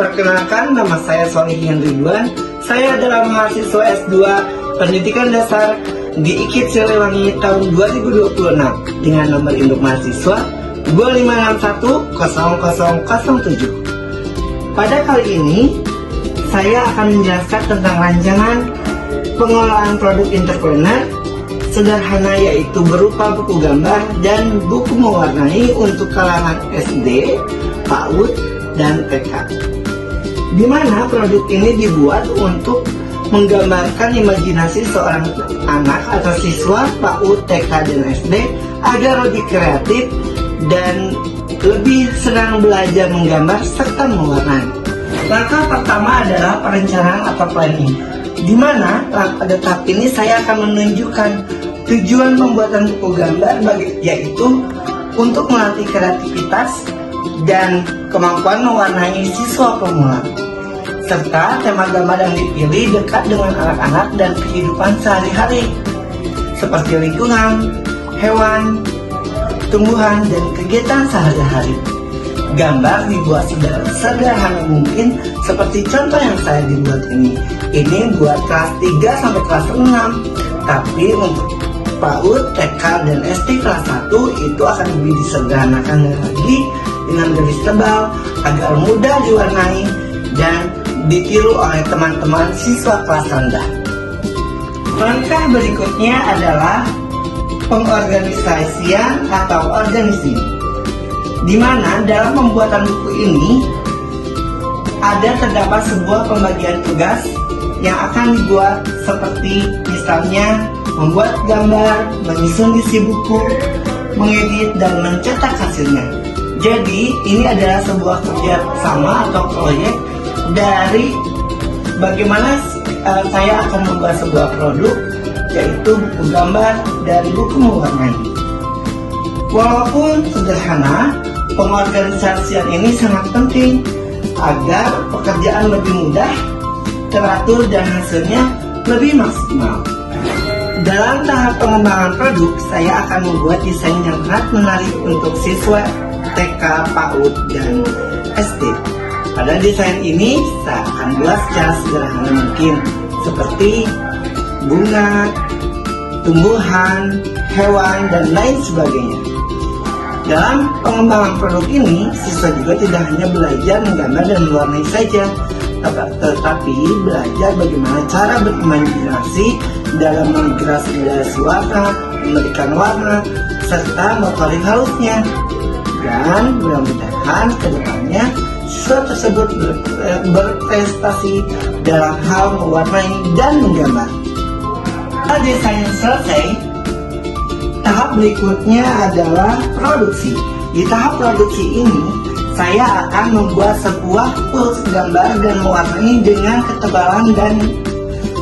Perkenalkan, nama saya Solihin Ridwan. Saya adalah mahasiswa S2 Pendidikan Dasar di IKIP Siliwangi tahun 2026 dengan nomor induk mahasiswa 25610007. Pada kali ini, saya akan menjelaskan tentang rancangan pengelolaan produk entrepreneur sederhana, yaitu berupa buku gambar dan buku mewarnai untuk kalangan SD, PAUD, dan TK. Di mana produk ini dibuat untuk menggambarkan imajinasi seorang anak atau siswa PAUD, TK, dan SD agar lebih kreatif dan lebih senang belajar menggambar serta mewarnai. Langkah pertama adalah perencanaan atau planning, di mana pada tahap ini saya akan menunjukkan tujuan pembuatan buku gambar, yaitu untuk melatih kreativitas dan kemampuan mewarnai siswa pemula, serta tema gambar yang dipilih dekat dengan anak-anak dan kehidupan sehari-hari seperti lingkungan, hewan, tumbuhan, dan kegiatan sehari-hari. Gambar dibuat sederhana mungkin, seperti contoh yang saya dibuat ini. Ini buat kelas 3 sampai kelas 6, tapi untuk PAUD, TK, dan SD kelas 1 itu akan lebih disederhanakan lagi dengan garis tebal agar mudah diwarnai dan ditiru oleh teman-teman siswa kelas rendah. Langkah berikutnya adalah pengorganisasian atau organizing, di mana dalam pembuatan buku ini terdapat sebuah pembagian tugas yang akan dibuat, seperti misalnya membuat gambar, menyusun isi buku, mengedit, dan mencetak hasilnya. Jadi ini adalah sebuah kerja sama atau proyek dari bagaimana saya akan membuat sebuah produk, yaitu buku gambar dan buku mewarnai. Walaupun sederhana, pengorganisasian ini sangat penting agar pekerjaan lebih mudah, teratur, dan hasilnya lebih maksimal. Dalam tahap pengembangan produk, saya akan membuat desain yang sangat menarik untuk siswa TK, PAUD, dan SD. Pada desain ini, saya akan buat secara sederhana mungkin, seperti bunga, tumbuhan, hewan, dan lain sebagainya. Dalam pengembangan produk ini, siswa juga tidak hanya belajar menggambar dan mewarnai saja, tetapi belajar bagaimana cara berimajinasi dalam menggradasi warna, memberikan warna, serta motorik halusnya. Dan mudah-mudahan kedepannya siswa tersebut berprestasi dalam hal mewarnai dan menggambar. Setelah desain selesai, tahap berikutnya adalah produksi. Di tahap produksi ini, saya akan membuat sebuah puls gambar dan mewarnai dengan ketebalan dan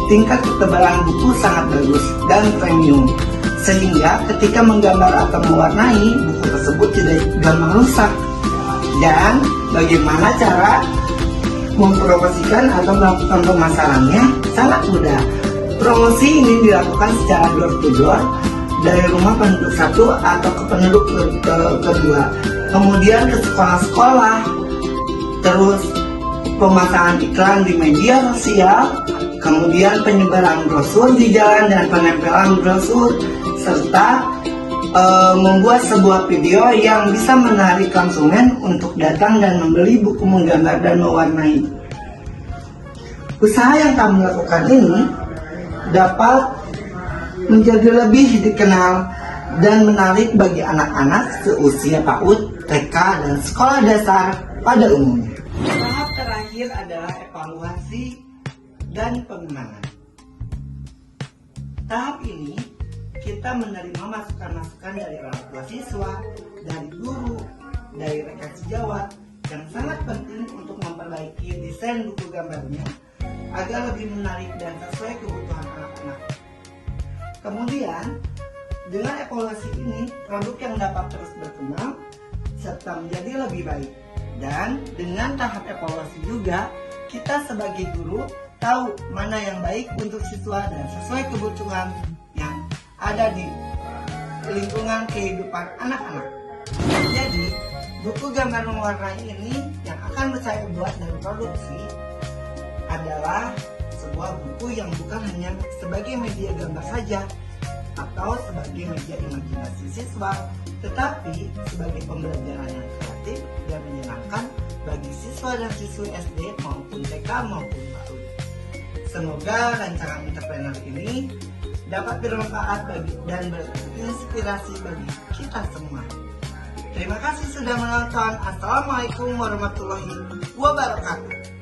tingkat ketebalan buku sangat bagus dan premium, sehingga ketika menggambar atau mewarnai, buku tersebut tidak gampang rusak. Dan bagaimana cara mempromosikan atau melakukan pemasarannya sangat mudah. Promosi ini dilakukan secara door to door, dari rumah penduduk satu atau ke penduduk kedua, kemudian ke sekolah-sekolah, terus pemasangan iklan di media sosial, kemudian penyebaran brosur di jalan dan penempelan brosur, serta membuat sebuah video yang bisa menarik konsumen untuk datang dan membeli buku menggambar dan mewarnai. Usaha yang kami lakukan ini dapat menjadi lebih dikenal dan menarik bagi anak-anak seusia PAUD, TK, dan sekolah dasar pada umumnya. Tahap terakhir adalah evaluasi dan pengembangan. Tahap ini kita menerima masukan-masukan dari orang tua siswa, dari guru, dari rekan sejawat yang sangat penting untuk memperbaiki desain buku gambarnya agar lebih menarik dan sesuai kebutuhan anak-anak. Kemudian, dengan evaluasi ini, produk yang dapat terus berkembang serta menjadi lebih baik. Dan dengan tahap evaluasi juga, kita sebagai guru tahu mana yang baik untuk siswa dan sesuai kebutuhan yang ada di lingkungan kehidupan anak-anak. Jadi, Buku gambar mewarnai ini yang akan saya buat dan produksi adalah sebuah buku yang bukan hanya sebagai media gambar saja atau sebagai media imajinasi siswa, tetapi sebagai pembelajaran yang kreatif dan menyenangkan bagi siswa dan siswi SD maupun TK maupun PAUD. Semoga rancangan entrepreneur ini dapat bermanfaat dan berinspirasi bagi kita semua. Terima kasih sudah menonton. Assalamualaikum warahmatullahi wabarakatuh.